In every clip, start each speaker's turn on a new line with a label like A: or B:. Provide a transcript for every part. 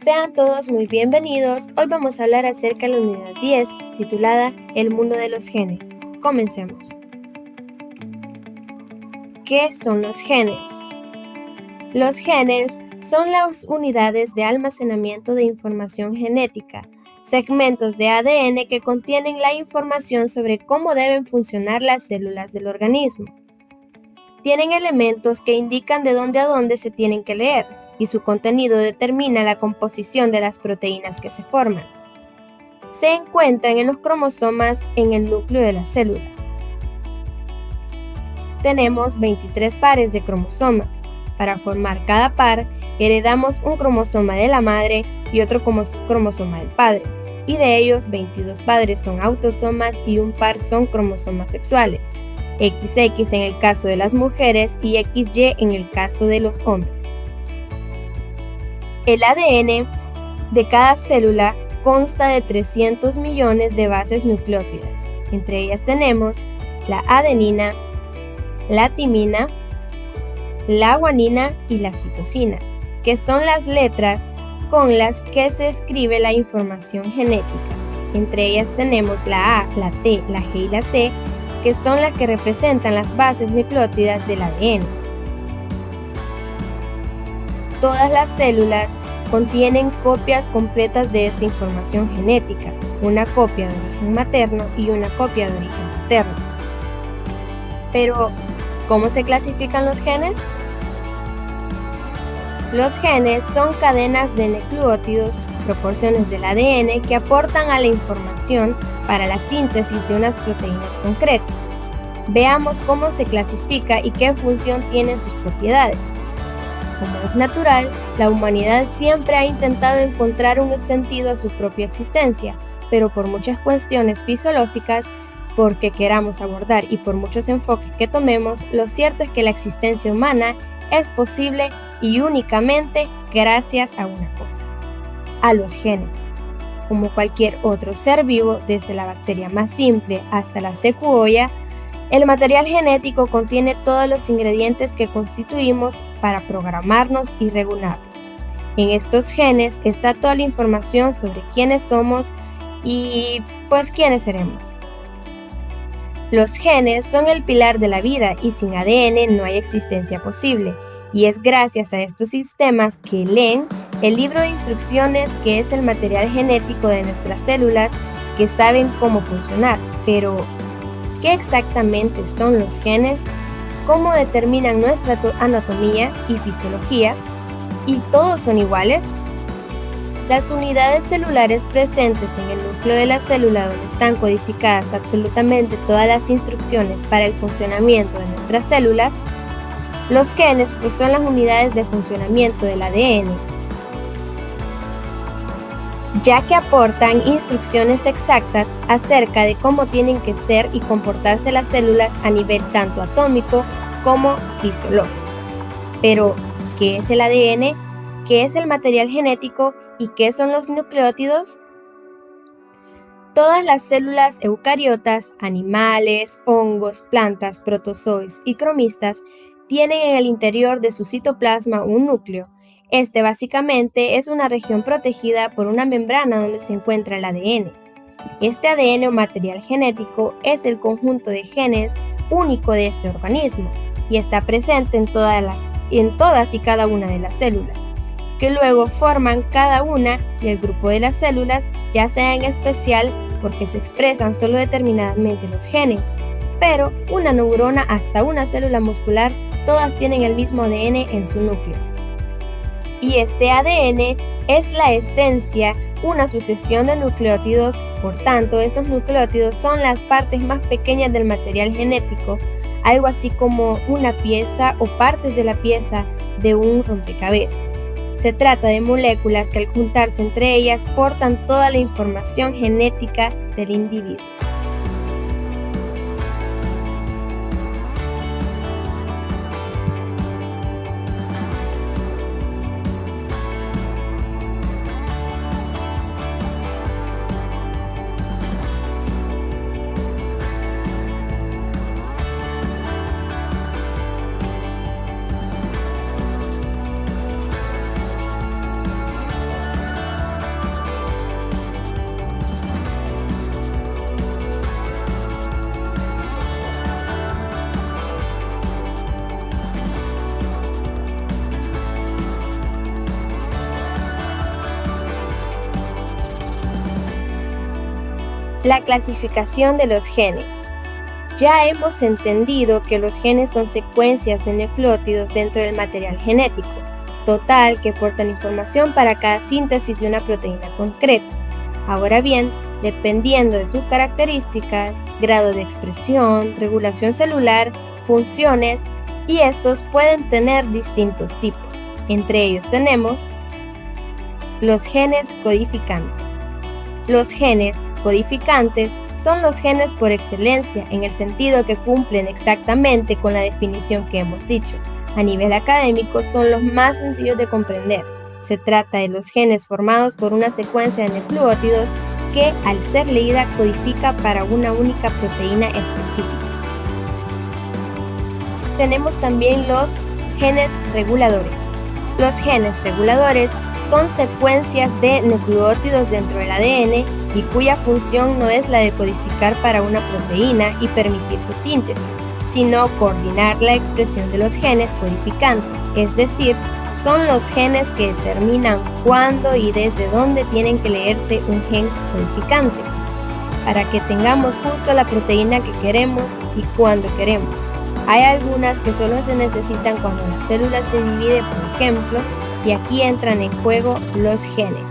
A: Sean todos muy bienvenidos. Hoy vamos a hablar acerca de la unidad 10, titulada El mundo de los genes. Comencemos. ¿Qué son los genes? Los genes son las unidades de almacenamiento de información genética, segmentos de ADN que contienen la información sobre cómo deben funcionar las células del organismo. Tienen elementos que indican de dónde a dónde se tienen que leer, y su contenido determina la composición de las proteínas que se forman. Se encuentran en los cromosomas en el núcleo de la célula. Tenemos 23 pares de cromosomas. Para formar cada par, heredamos un cromosoma de la madre y otro cromosoma del padre, y de ellos 22 padres son autosomas y un par son cromosomas sexuales, XX en el caso de las mujeres y XY en el caso de los hombres. El ADN de cada célula consta de 300 millones de bases nucleótidas. Entre ellas tenemos la adenina, la timina, la guanina y la citosina, que son las letras con las que se escribe la información genética. Entre ellas tenemos la A, la T, la G y la C, que son las que representan las bases nucleótidas del ADN. Todas las células contienen copias completas de esta información genética, una copia de origen materno y una copia de origen paterno. Pero, ¿cómo se clasifican los genes? Los genes son cadenas de nucleótidos, proporciones del ADN que aportan a la información para la síntesis de unas proteínas concretas. Veamos cómo se clasifica y qué función tienen sus propiedades. Como es natural, la humanidad siempre ha intentado encontrar un sentido a su propia existencia, pero por muchas cuestiones fisiológicas, porque queramos abordar y por muchos enfoques que tomemos, lo cierto es que la existencia humana es posible y únicamente gracias a una cosa: a los genes. Como cualquier otro ser vivo, desde la bacteria más simple hasta la secuoya, el material genético contiene todos los ingredientes que constituimos para programarnos y regularnos. En estos genes está toda la información sobre quiénes somos y pues quiénes seremos. Los genes son el pilar de la vida y sin ADN no hay existencia posible. Y es gracias a estos sistemas que leen el libro de instrucciones, que es el material genético de nuestras células, que saben cómo funcionar. Pero, ¿qué exactamente son los genes? ¿Cómo determinan nuestra anatomía y fisiología? ¿Y todos son iguales? Las unidades celulares presentes en el núcleo de la célula, donde están codificadas absolutamente todas las instrucciones para el funcionamiento de nuestras células, los genes pues son las unidades de funcionamiento del ADN, ya que aportan instrucciones exactas acerca de cómo tienen que ser y comportarse las células a nivel tanto atómico como fisiológico. Pero, ¿qué es el ADN? ¿Qué es el material genético? ¿Y qué son los nucleótidos? Todas las células eucariotas, animales, hongos, plantas, protozoos y cromistas tienen en el interior de su citoplasma un núcleo. Este básicamente es una región protegida por una membrana donde se encuentra el ADN. Este ADN o material genético es el conjunto de genes único de este organismo y está presente en todas y cada una de las células, que luego forman cada una y el grupo de las células, ya sea en especial porque se expresan solo determinadamente los genes, pero una neurona hasta una célula muscular, todas tienen el mismo ADN en su núcleo. Y este ADN es la esencia, una sucesión de nucleótidos. Por tanto, esos nucleótidos son las partes más pequeñas del material genético, algo así como una pieza o partes de la pieza de un rompecabezas. Se trata de moléculas que al juntarse entre ellas portan toda la información genética del individuo. La clasificación de los genes. Ya hemos entendido que los genes son secuencias de nucleótidos dentro del material genético, total que portan información para cada síntesis de una proteína concreta. Ahora bien, dependiendo de sus características, grado de expresión, regulación celular, funciones, y estos pueden tener distintos tipos. Entre ellos tenemos los genes codificantes. Los genes codificantes son los genes por excelencia en el sentido que cumplen exactamente con la definición que hemos dicho. A nivel académico son los más sencillos de comprender. Se trata de los genes formados por una secuencia de nucleótidos que al ser leída codifica para una única proteína específica. Tenemos también los genes reguladores. Los genes reguladores son secuencias de nucleótidos dentro del ADN y cuya función no es la de codificar para una proteína y permitir su síntesis, sino coordinar la expresión de los genes codificantes, es decir, son los genes que determinan cuándo y desde dónde tienen que leerse un gen codificante, para que tengamos justo la proteína que queremos y cuando queremos. Hay algunas que solo se necesitan cuando la célula se divide, por ejemplo, y aquí entran en juego los genes.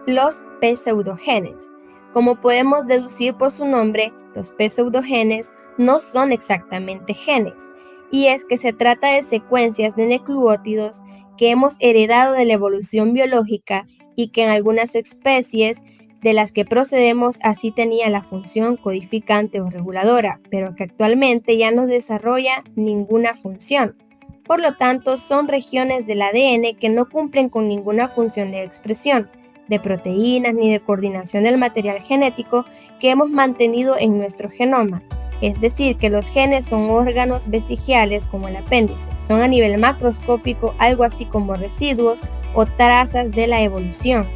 A: Los pseudogenes. Como podemos deducir por su nombre, los pseudogenes no son exactamente genes, y es que se trata de secuencias de nucleótidos que hemos heredado de la evolución biológica y que en algunas especies de las que procedemos así tenía la función codificante o reguladora, pero que actualmente ya no desarrolla ninguna función. Por lo tanto, son regiones del ADN que no cumplen con ninguna función de expresión, de proteínas ni de coordinación del material genético que hemos mantenido en nuestro genoma. Es decir, que los genes son órganos vestigiales como el apéndice, son a nivel macroscópico algo así como residuos o trazas de la evolución.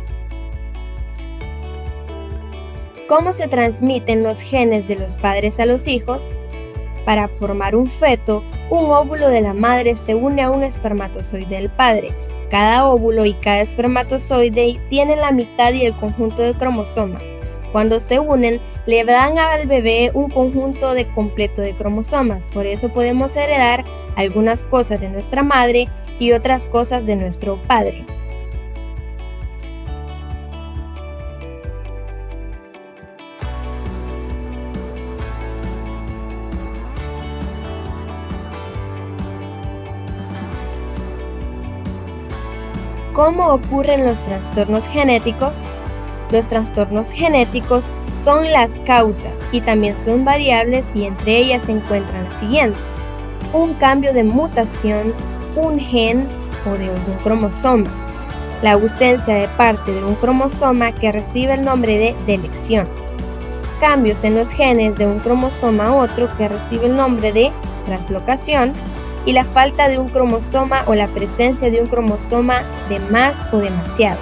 A: ¿Cómo se transmiten los genes de los padres a los hijos? Para formar un feto, un óvulo de la madre se une a un espermatozoide del padre. Cada óvulo y cada espermatozoide tienen la mitad y el conjunto de cromosomas. Cuando se unen, le dan al bebé un conjunto completo de cromosomas. Por eso podemos heredar algunas cosas de nuestra madre y otras cosas de nuestro padre. ¿Cómo ocurren los trastornos genéticos? Los trastornos genéticos son las causas y también son variables y entre ellas se encuentran las siguientes: un cambio de mutación, un gen o de un cromosoma, la ausencia de parte de un cromosoma que recibe el nombre de delección, cambios en los genes de un cromosoma a otro que recibe el nombre de translocación, y la falta de un cromosoma o la presencia de un cromosoma de más o demasiados,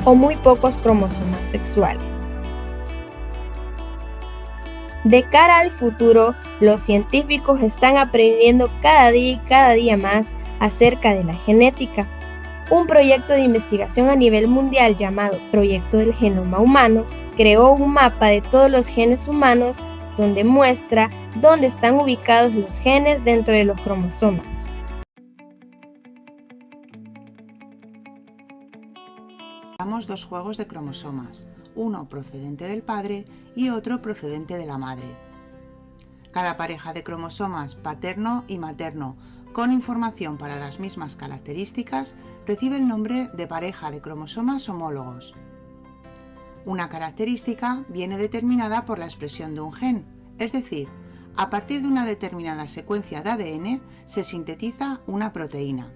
A: o muy pocos cromosomas sexuales. De cara al futuro, los científicos están aprendiendo cada día más acerca de la genética. Un proyecto de investigación a nivel mundial llamado Proyecto del Genoma Humano creó un mapa de todos los genes humanos donde muestra dónde están ubicados los genes dentro de los cromosomas.
B: Tenemos dos juegos de cromosomas, uno procedente del padre y otro procedente de la madre. Cada pareja de cromosomas paterno y materno con información para las mismas características recibe el nombre de pareja de cromosomas homólogos. Una característica viene determinada por la expresión de un gen, es decir, a partir de una determinada secuencia de ADN se sintetiza una proteína,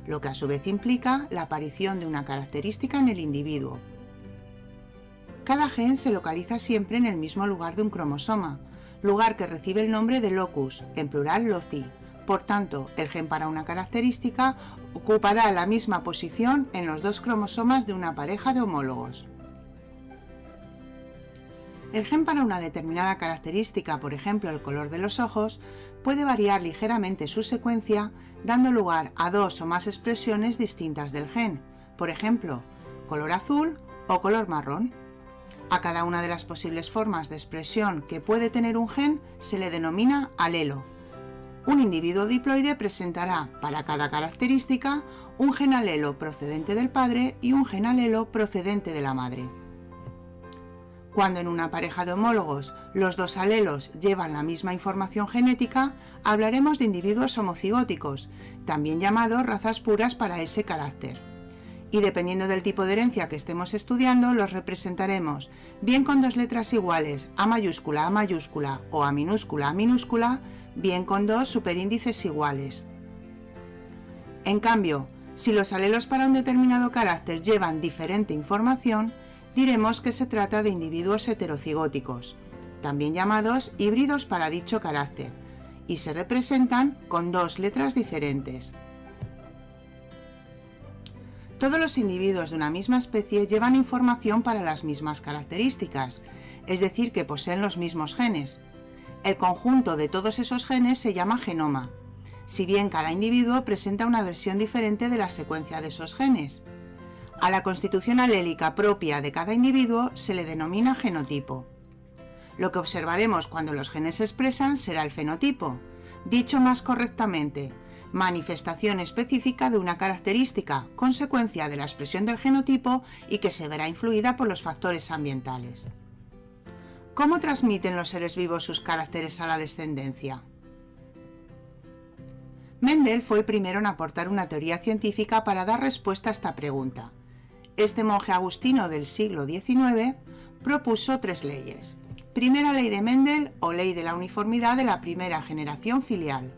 B: lo que a su vez implica la aparición de una característica en el individuo. Cada gen se localiza siempre en el mismo lugar de un cromosoma, lugar que recibe el nombre de locus, en plural loci. Por tanto, el gen para una característica ocupará la misma posición en los dos cromosomas de una pareja de homólogos. El gen para una determinada característica, por ejemplo el color de los ojos, puede variar ligeramente su secuencia, dando lugar a dos o más expresiones distintas del gen, por ejemplo, color azul o color marrón. A cada una de las posibles formas de expresión que puede tener un gen se le denomina alelo. Un individuo diploide presentará para cada característica un gen alelo procedente del padre y un gen alelo procedente de la madre. Cuando en una pareja de homólogos los dos alelos llevan la misma información genética, hablaremos de individuos homocigóticos, también llamados razas puras para ese carácter. Y dependiendo del tipo de herencia que estemos estudiando, los representaremos bien con dos letras iguales, A mayúscula o A minúscula, bien con dos superíndices iguales. En cambio, si los alelos para un determinado carácter llevan diferente información, diremos que se trata de individuos heterocigóticos, también llamados híbridos para dicho carácter, y se representan con dos letras diferentes. Todos los individuos de una misma especie llevan información para las mismas características, es decir, que poseen los mismos genes. El conjunto de todos esos genes se llama genoma, si bien cada individuo presenta una versión diferente de la secuencia de esos genes. A la constitución alélica propia de cada individuo se le denomina genotipo. Lo que observaremos cuando los genes se expresan será el fenotipo, dicho más correctamente, manifestación específica de una característica, consecuencia de la expresión del genotipo y que se verá influida por los factores ambientales. ¿Cómo transmiten los seres vivos sus caracteres a la descendencia? Mendel fue el primero en aportar una teoría científica para dar respuesta a esta pregunta. Este monje agustino del siglo XIX propuso tres leyes. Primera ley de Mendel o ley de la uniformidad de la primera generación filial.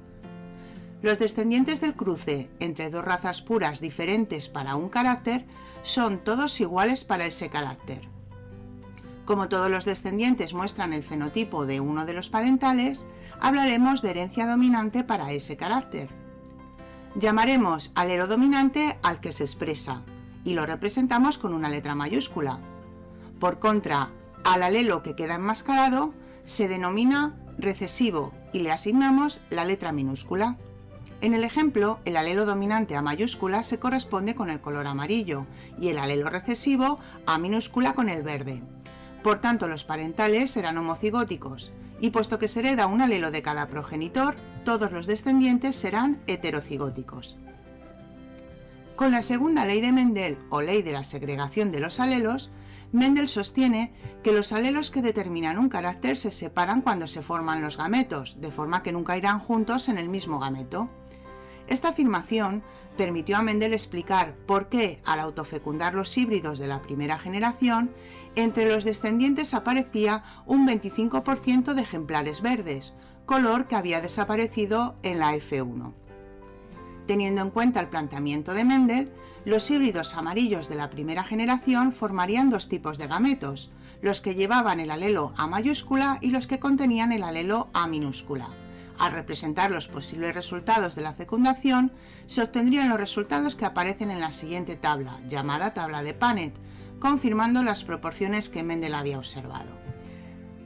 B: Los descendientes del cruce entre dos razas puras diferentes para un carácter son todos iguales para ese carácter. Como todos los descendientes muestran el fenotipo de uno de los parentales, hablaremos de herencia dominante para ese carácter. Llamaremos alelo dominante al que se expresa y lo representamos con una letra mayúscula. Por contra, al alelo que queda enmascarado se denomina recesivo y le asignamos la letra minúscula. En el ejemplo, el alelo dominante A mayúscula se corresponde con el color amarillo y el alelo recesivo A minúscula con el verde. Por tanto, los parentales serán homocigóticos y puesto que se hereda un alelo de cada progenitor, todos los descendientes serán heterocigóticos. Con la segunda ley de Mendel o ley de la segregación de los alelos, Mendel sostiene que los alelos que determinan un carácter se separan cuando se forman los gametos, de forma que nunca irán juntos en el mismo gameto. Esta afirmación permitió a Mendel explicar por qué, al autofecundar los híbridos de la primera generación, entre los descendientes aparecía un 25% de ejemplares verdes, color que había desaparecido en la F1. Teniendo en cuenta el planteamiento de Mendel, los híbridos amarillos de la primera generación formarían dos tipos de gametos, los que llevaban el alelo A mayúscula y los que contenían el alelo A minúscula. Al representar los posibles resultados de la fecundación, se obtendrían los resultados que aparecen en la siguiente tabla, llamada tabla de Punnett, confirmando las proporciones que Mendel había observado.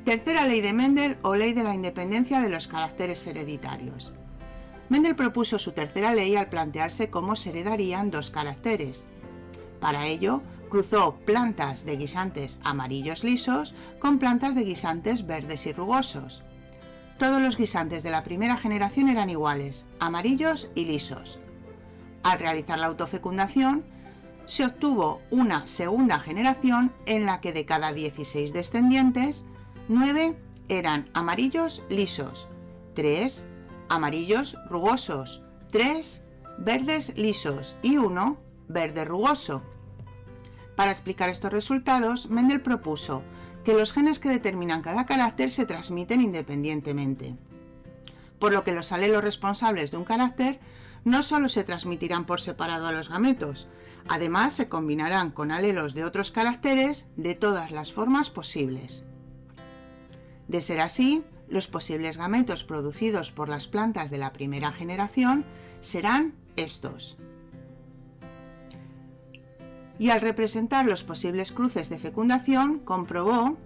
B: Tercera ley de Mendel o ley de la independencia de los caracteres hereditarios. Mendel propuso su tercera ley al plantearse cómo se heredarían dos caracteres. Para ello, cruzó plantas de guisantes amarillos lisos con plantas de guisantes verdes y rugosos. Todos los guisantes de la primera generación eran iguales, amarillos y lisos. Al realizar la autofecundación, se obtuvo una segunda generación en la que de cada 16 descendientes, 9 eran amarillos lisos, 3 amarillos rugosos, 3 verdes lisos y 1 verde rugoso. Para explicar estos resultados, Mendel propuso que los genes que determinan cada carácter se transmiten independientemente, por lo que los alelos responsables de un carácter no solo se transmitirán por separado a los gametos, además se combinarán con alelos de otros caracteres de todas las formas posibles. De ser así, los posibles gametos producidos por las plantas de la primera generación serán estos. Y al representar los posibles cruces de fecundación, comprobó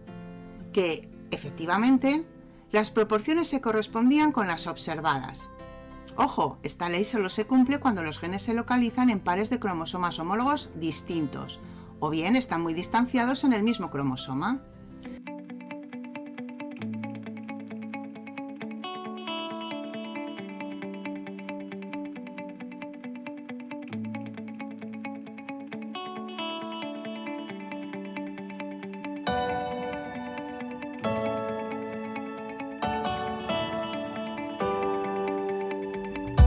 B: que, efectivamente, las proporciones se correspondían con las observadas. Ojo, esta ley solo se cumple cuando los genes se localizan en pares de cromosomas homólogos distintos, o bien están muy distanciados en el mismo cromosoma.